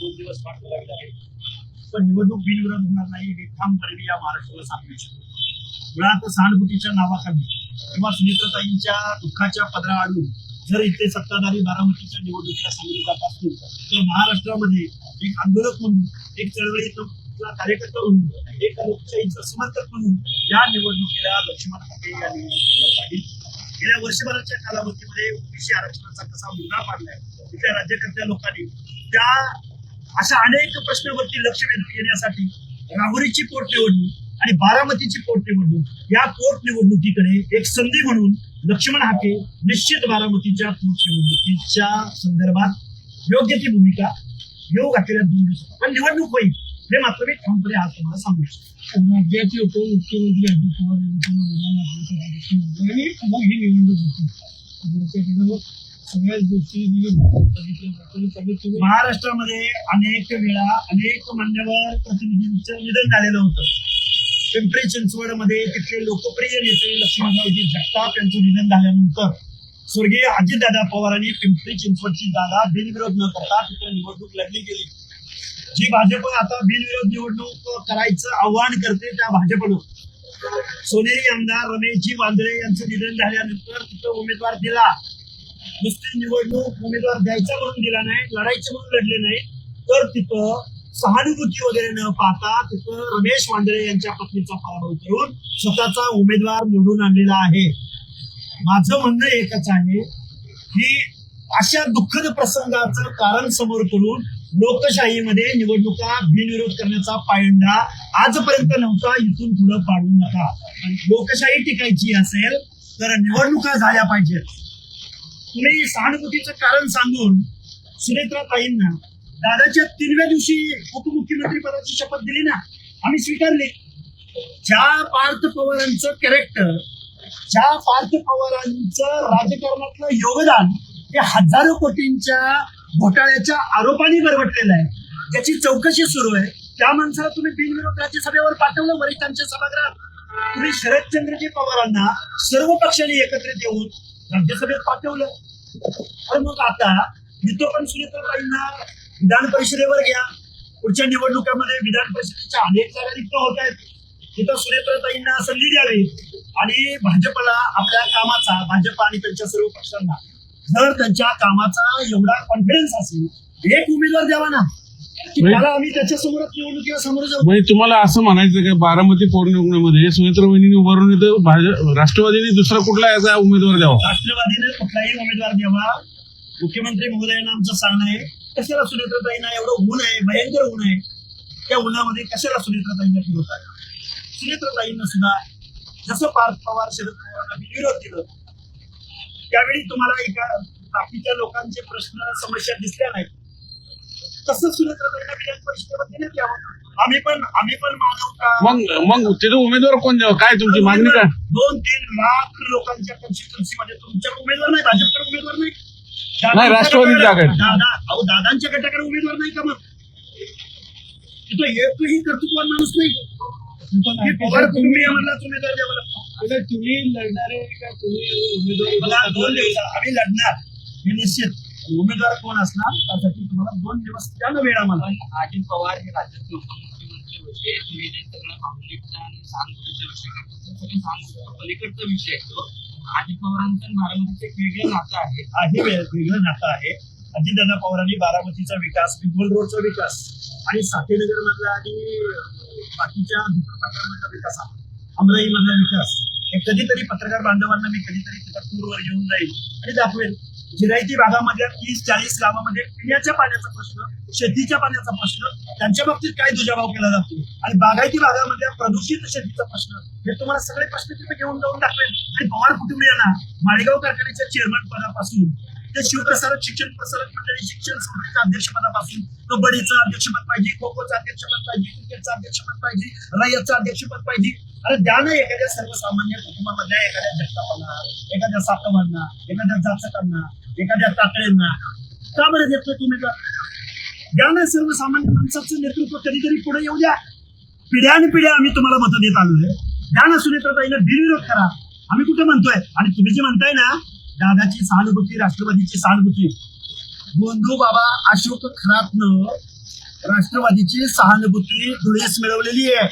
2 दिवस वाट लागली आहे, पण निवडणूक बिनविरोध होणार नाही हे ठामपणे मी या महाराष्ट्राला सांगू इच्छितो। मुळात सहानुभूतीच्या नावाखाली किंवा सुनेत्रताईंच्या दुःखाच्या पदराआडून जर इथे सत्ताधारी बारामतीच्या निवडणुकीला सामोरे जात असतील तर महाराष्ट्रामध्ये एक आंदोलक म्हणून, एक चळवळीतला कार्यकर्ता म्हणून, एक लोकशाहीचं समर्थक म्हणून या निवडणुकीला लक्ष्मण हाके या निवडणुकीला पाहिजे। गेल्या वर्षभराच्या कालावधीमध्ये ओबीसी आरक्षणाचा कसा मुद्दा पाडलाय तिथल्या राज्यकर्त्या लोकांनी त्या अशा अनेक प्रश्नावरती लक्ष वेधून घेण्यासाठी राहुरीची पोटनिवडणूक आणि बारामतीची पोटनिवडणूक या पोटनिवडणुकीकडे एक संधी म्हणून लक्ष्मण हाके निश्चित बारामतीच्या पोटनिवडणुकीच्या संदर्भात योग्य ती भूमिका घेऊ घातलेल्या 2 दिवसात पण निवडणूक होईल हे मात्र मी ठामपणे आज तुम्हाला सांगू इच्छितो। राज्याचे उपमुख्यमंत्री अजित पवार यांनी मग ही निवडणूक होती सगळ्याच गोष्टी महाराष्ट्रामध्ये अनेक वेळा अनेक मान्यवर प्रतिनिधींचं निधन झालेलं होतं। पिंपरी चिंचवडमध्ये तिथले लोकप्रिय नेते लक्ष्मणरावजी जगताप यांचं निधन झाल्यानंतर स्वर्गीय अजितदादा पवारांनी पिंपरी चिंचवडची जागा बिनविरोध न करता तिथे निवडणूक लढली गेली। जी भाजप आता बिनविरोध निवडणूक करायचं आव्हान करते त्या भाजपनं सोनेरी आमदार रमेशजी वांद्रे यांचं निधन झाल्यानंतर तिथं उमेदवार दिला, नुसती निवडणूक उमेदवार द्यायचा म्हणून दिला नाही, लढायचं म्हणून लढले नाही, तर तिथं सहानुभूती वगैरे न पाहता तिथं रमेश वांद्रे यांच्या पत्नीचा पराभव करून स्वतःचा उमेदवार निवडून आणलेला आहे। माझं म्हणणं एकच आहे की अशा दुःखद प्रसंगाचं कारण समोर करून लोकशाहीमध्ये निवडणुका बिनविरोध करण्याचा पायंडा आजपर्यंत नव्हता, इथून पुढे पाडू नका। लोकशाही टिकायची असेल तर निवडणुका झाल्या पाहिजेत। तुम्ही सहानुभूतीचं कारण सांगून सुनेत्राताईंना दादाच्या 3व्या दिवशी उपमुख्यमंत्री पदाची शपथ दिली ना, आम्ही स्वीकारली। ज्या पार्थ पवारांचं कॅरेक्टर, ज्या पार्थ पवारांचं राजकारणातलं योगदान हे हजारो कोटींच्या घोटाळ्याच्या आरोपांनी बरबटलेलं आहे, ज्याची चौकशी सुरू आहे, त्या माणसाला तुम्ही बिनविरोध राज्यसभेवर पाठवलं वरिष्ठांच्या सभागृहात। तुम्ही शरदचंद्रजी पवारांना सर्व पक्षांनी एकत्रित येऊन राज्यसभेत पाठवलं। तर मग आता इथं पण सुनेत्राताईंना विधान परिषदेवर घ्या, पुढच्या निवडणुकांमध्ये विधान परिषदेच्या अनेक जागा रिक्त होत आहेत, तिथं सुनेत्राताईंना संधी द्यावी आणि भाजपला आपल्या कामाचा, भाजप आणि त्यांच्या सर्व पक्षांना जर त्यांच्या कामाचा एवढा कॉन्फिडन्स असेल एक उमेदवार द्यावा ना, त्याला आम्ही त्याच्या समोर निवडणुकीला समोर जाऊ। म्हणजे तुम्हाला असं म्हणायचं का बारामती पोटनिवडणुकीमध्ये सुनेत्रा वहिनींनी उभारून राष्ट्रवादीने दुसरा कुठला याचा उमेदवार द्यावा? राष्ट्रवादीने कुठलाही उमेदवार द्यावा। मुख्यमंत्री महोदयांना आमचं सांगणं आहे, कशाला सुनेत्राताईंना एवढं ऊन आहे, भयंकर ऊन आहे, त्या उन्हामध्ये कशाला सुनेत्राताईंना फिरवत आहे? सुनेत्राताईंना सुद्धा जसं पार्थ पवार शरद पवारांना विरोध दिलं त्यावेळी तुम्हाला एका बाकीच्या लोकांचे प्रश्न समस्या दिसल्या नाहीत, तसं सुनेत्राताईंना विधान परिषदेवर देण्यात यावं। आम्ही पण मानव मग तिथे उमेदवार कोण द्यावं, काय तुमची मागणी काय? 2-3 लाख लोकांच्या कॉन्स्टिट्युन्सीमध्ये तुमच्याकडे उमेदवार नाही, भाजपकडे उमेदवार नाही, राष्ट्रवादी दादांच्या गटाकडे उमेदवार नाही का? मग तिथं एकही कर्तृत्ववान माणूस नाही, पवार कुटुंबियामधलाच उमेदवार द्यावा लागतो। तुम्ही लढणारे का तुम्ही उमेदवार? मला 2 दिवस आम्ही लढणार हे निश्चित। उमेदवार कोण असणार त्यासाठी तुम्हाला 2 दिवस द्या वेळ आम्हाला। अजित पवार हे राज्याचे उपमुख्यमंत्री होते, तुम्ही जे सगळं कॉन्फ्लिक्टचा आणि सहानुभूतीचा विषय करतो सगळे सहानुभूतीचा पलीकडचा विषय आहे तो। अजित पवारांचं बारामतीचं एक वेगळं नातं आहे, वेगळं नातं आहे। अजितदादा पवारांनी बारामतीचा विकास, पिंपल रोडचा विकास आणि साठेनगर मधला आणि बाकीच्या दुकानांमधला विकास, अमराई मधला विकास हे कधीतरी पत्रकार बांधवांना मी कधीतरी तिथं टूरवर घेऊन जाईल आणि दाखवेल। जिरायती भागामधल्या 30-40 गावामध्ये पिण्याच्या पाण्याचा प्रश्न, शेतीच्या पाण्याचा प्रश्न, त्यांच्या बाबतीत काय दुजाभाव केला जातो आणि बागायती भागामधल्या प्रदूषित शेतीचा प्रश्न, हे तुम्हाला सगळे प्रश्न तिथे घेऊन जाऊन दाखवेल। आणि पवार कुटुंबियांना माळेगाव कारखान्याच्या चेअरमन पदापासून ते शिवप्रसारक शिक्षण प्रसारक मंडळी शिक्षण संस्थेच्या अध्यक्षपदापासून कबड्डीचं अध्यक्षपद पाहिजे, खो खोचं अध्यक्षपद पाहिजे, क्रिकेटचं अध्यक्षपद पाहिजे, रयतचं अध्यक्षपद पाहिजे। अरे द्या ना एखाद्या सर्वसामान्य कुटुंबामधल्या एखाद्या जगतापांना, एखाद्या सातवांना, एखाद्या जाचकांना, एखाद्या ताकड्यांना का बरं देत नाही तुम्ही? द्या ना सर्वसामान्य माणसाचं नेतृत्व कधीतरी पुढे येऊ द्या। पिढ्यानपिढ्या आम्ही तुम्हाला मतं देत आलोय, द्या ना सुनेत्राताईंना बिनविरोध करा। आम्ही कुठे म्हणतोय? आणि तुम्ही जे म्हणताय ना दादाची सहानुभूती, राष्ट्रवादीची सहानुभूती, बंधू बाबा अशोक खरातनं राष्ट्रवादीची सहानुभूती धुळीस मिळवलेली आहे.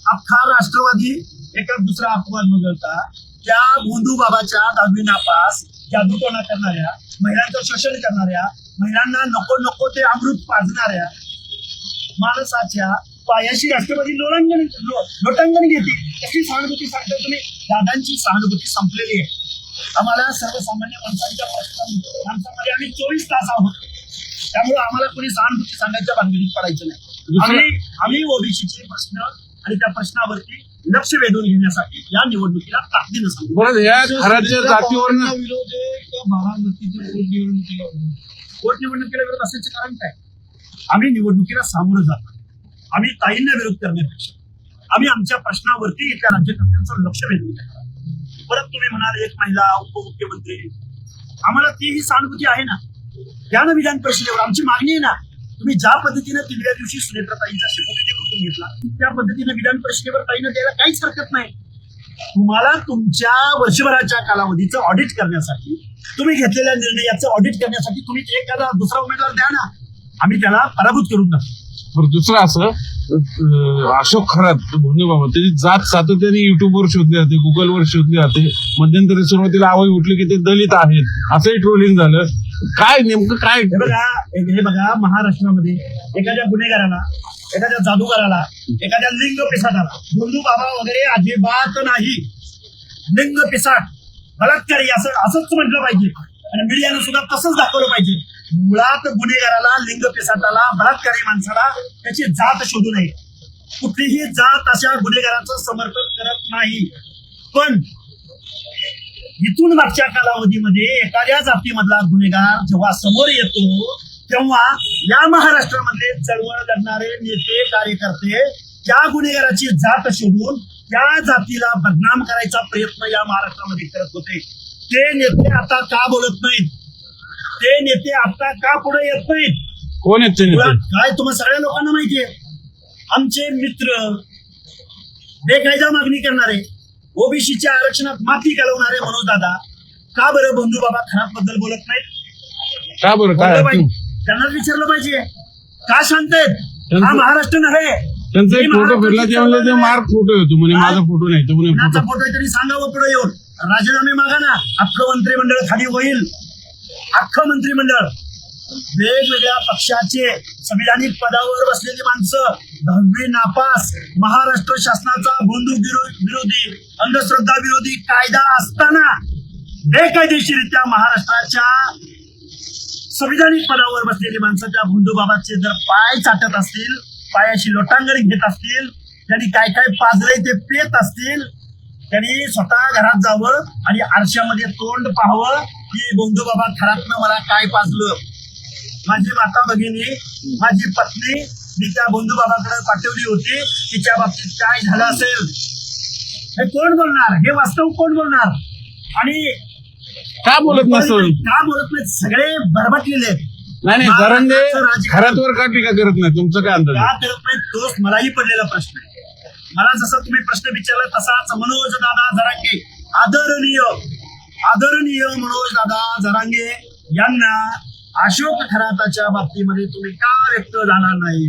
अख्खा राष्ट्रवादी एका दुसरा अपवाद वगळता त्या भोंदू बाबाच्या 10वी नापास जादूटोणा करणाऱ्या, महिलांचं शोषण करणाऱ्या, महिलांना नको नको ते अमृत पाजणाऱ्या माणसाच्या पायाशी राष्ट्रवादी लोटांगण घेते. कशी सहानुभूती सांगता तुम्ही? दादांची सहानुभूती संपलेली आहे. आम्हाला सर्वसामान्य माणसामध्ये आम्ही 24 तास आहोत, त्यामुळे आम्हाला कोणी सहानुभूती सांगायच्या भानगडीत पडायचं नाही. आम्ही ओबीसीचे प्रश्न आणि त्या प्रश्नावरती लक्ष वेधून घेण्यासाठी या निवडणुकीला ताकदीनं सांगू. बरं, या घराच्या जातीवरनं विरोध आहे का बारामतीच्या पोटनिवडणुकीला विरोध? पोटनिवडणुकीला विरोध असण्याचं कारण काय? आम्ही निवडणुकीला सामोरं जातो. आम्ही ताईंना विरोध करण्यापेक्षा आम्ही आमच्या प्रश्नावरती त्या राज्यकर्त्यांचं लक्ष वेधून घेणार. परत तुम्ही म्हणाल एक महिला उपमुख्यमंत्री, आम्हाला तीही सहानुभूती आहे ना. या ना विधान परिषदेवर आमची मागणी आहे ना. तुम्ही ज्या पद्धतीनं 3व्या दिवशी सुनेत्राताईंचा शपथविधी करून घेतला त्या पद्धतीनं विधान परिषदेवर ताईनं द्यायला काहीच हरकत नाही. तुम्हाला तुमच्या वर्षभराच्या कालावधीचं ऑडिट करण्यासाठी, तुम्ही घेतलेल्या निर्णयाचं ऑडिट करण्यासाठी तुम्ही एखादा दुसरा उमेदवार द्या ना. आम्ही त्याला पराभूत करून टाकू. बरं, दुसरं असं अशोक खरात भोंदूबाबा त्याची जात सातत्याने युट्यूबवर शोधली जाते, गुगलवर शोधली जाते. मध्यंतरी सुरुवातीला आवाज उठली की ते दलित आहेत असंही ट्रोलिंग झालं. काय नेमकं काय? हे बघा महाराष्ट्रामध्ये एखाद्या गुन्हेगाराला, एखाद्या जादूगाराला, एखाद्या लिंग पिसाटाला भोंदू बाबा वगैरे अजिबात नाही. लिंग पिसाट, बलात्कारी असंच म्हटलं पाहिजे आणि मीडियानं सुद्धा तसंच दाखवलं पाहिजे. मुळात गुन्हेगाराला, लिंग पिसाटाला, बलात्कारी माणसाला त्याची जात शोधू नये. कुठलीही जात अशा गुन्हेगाराचं समर्थन करत नाही. पण इथून मागच्या कालावधीमध्ये एखाद्या जातीमधला गुन्हेगार जेव्हा समोर येतो तेव्हा या महाराष्ट्रामध्ये चळवळ लढणारे नेते, कार्यकर्ते त्या गुन्हेगाराची जात शोधून त्या जातीला बदनाम करायचा प्रयत्न या महाराष्ट्रामध्ये करत होते. ते नेते आता का बोलत नाहीत? ते नेते आता का पुढे येत नाहीत? कोण आहेत ते नेते? काय तुम्हाला सगळ्या लोकांना माहितीये. आमचे मित्र, बेकायदा मागणी करणारे, ओबीसीच्या आरक्षणात माफी घालवणारे मनोज दादा का बरं भोंदू बाबा खराब बद्दल बोलत नाहीत? का बरं? काय त्यांना विचारलं पाहिजे. का सांगतायत? हा महाराष्ट्र नव्हे. त्यांचा एक फोटो फिरला ते म्हणले ते मार्क फोटो होतो म्हणे, माझा फोटो नाही. तो म्हणे फोटो आहे तरी सांगावं पुढे येऊन. राजीनामे मागा ना. अख्खं मंत्रिमंडळ खाली होईल. अख्खं मंत्रिमंडळ वेगवेगळ्या पक्षाचे संविधानिक पदावर बसलेली माणसं, 10वी नापास, महाराष्ट्र शासनाचा भोंदू विरोधी, अंधश्रद्धा विरोधी कायदा असताना बेकायदेशीरित्या महाराष्ट्राच्या संविधानिक पदावर बसलेली माणसं त्या भोंदू बाबाचे जर पाय चाटत असतील, पायाशी लोटांगण घेत असतील, त्यांनी काय काय पाजलंय ते पेत असतील, त्यांनी स्वतः घरात जावं आणि आरशामध्ये तोंड पाहावं की भोंदू बाबा खरातनं मला काय पाजलं. माझी माता भगिनी, माझी पत्नी मी त्या भोंदू बाबाकडे पाठवली होती, तिच्या बाबतीत काय झालं असेल हे कोण बोलणार? हे वास्तव कोण बोलणार? आणि का बोलत नसेल? का बोलत नाही? सगळे बरबटलेले आहेत. नाही जरांगे खरातवर का टीका करत नाही? तुमचं काय अंदाज? का करत नाही तोच मलाही पडलेला प्रश्न आहे. मला जसा तुम्ही प्रश्न विचारला तसाच मनोज दादा जरांगे, आदरणीय मनोज दादा जरांगे यांना अशोक खराताच्या बाबतीमध्ये तुम्ही का व्यक्त झाला नाही?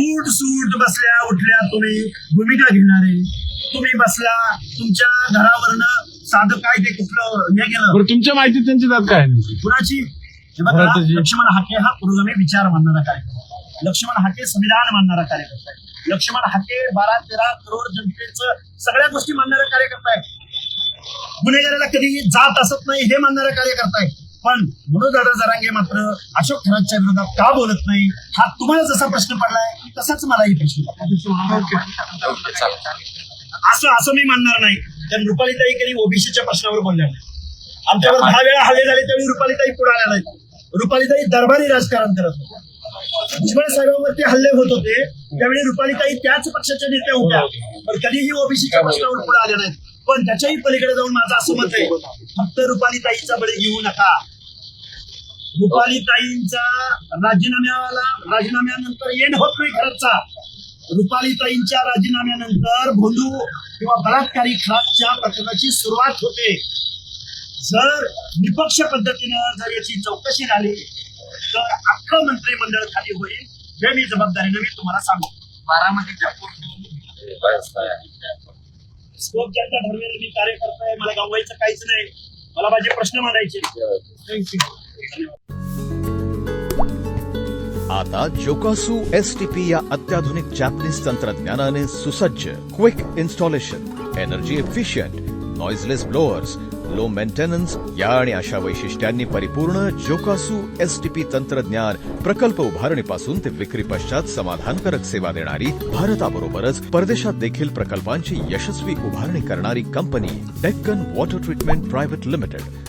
उठ सूट बसल्या उठल्या तुम्ही भूमिका घेणारे, तुम्ही बसला तुमच्या घरावरनं साधं काय ते कुठलं हे गेलं. तुमच्या माहितीत त्यांची जात काय आहे? कुणाची? लक्ष्मण हाके हा पुरोगामी विचार मानणारा कार्यकर्ता, लक्ष्मण हाके संविधान मानणारा कार्यकर्ता आहे. लक्ष्मण हाके 12-13 करोड जनतेचं सगळ्या गोष्टी मानणारा कार्यकर्ता आहे. गुन्हेगाराला कधीही जात असत नाही हे मानणारा कार्यकर्ता आहे. पण मनोज दादा जरांगे मात्र अशोक खरातच्या विरोधात का बोलत नाही? हा तुम्हाला जसा प्रश्न पडलाय तसाच मलाही प्रश्न पडला. असं मी मानणार नाही. कारण रुपालीताई कधी ओबीसीच्या प्रश्नावर बोलल्या नाही. आमच्यावर 10 वेळा हल्ले झाले त्यावेळी रुपालीताई पुढे आल्या नाही. रुपालीताई दरबारी राजकारण करत होते. भुजबळ साहेबांवरती हल्ले होत होते त्यावेळी रुपालीताई त्याच पक्षाच्या नेत्या होत्या, पण कधीही ओबीसीच्या प्रश्नावर पुढे आल्या नाहीत. पण त्याच्याही पलीकडे जाऊन माझं असं मत आहे, फक्त रुपालीताईचा बळी घेऊ नका. रुपालीताईंचा राजीनाम्यानंतर येण होत नाही खरंचा. रुपालीताईंच्या राजीनाम्यानंतर भोंदू किंवा बलात्कारी खरातच्या प्रकरणाची सुरुवात होते. जर निपक्ष पद्धतीनं जर याची चौकशी झाली तर अख्खं मंत्रिमंडळ खाली होईल हे मी जबाबदारीने मी तुम्हाला सांगतो. बारामतीच्या स्कोप ज्यांचा ठरवेल मी कार्य करतोय, मला गमवायचं काहीच नाही, मला माझे प्रश्न मांडायचे. थँक्यू. आता जोकासू STP या अत्याधुनिक जॅपनीज तंत्रज्ञानाने सुसज्ज, quick installation, energy efficient, noiseless blowers, low maintenance या आणि अशा वैशिष्ट्यांनी परिपूर्ण जोकासू STP तंत्रज्ञान प्रकल्प उभारणीपासून ते विक्री पश्चात समाधानकारक सेवा देणारी, भारताबरोबरच परदेशात देखील प्रकल्पांची यशस्वी उभारणी करणारी company Deccan water treatment private limited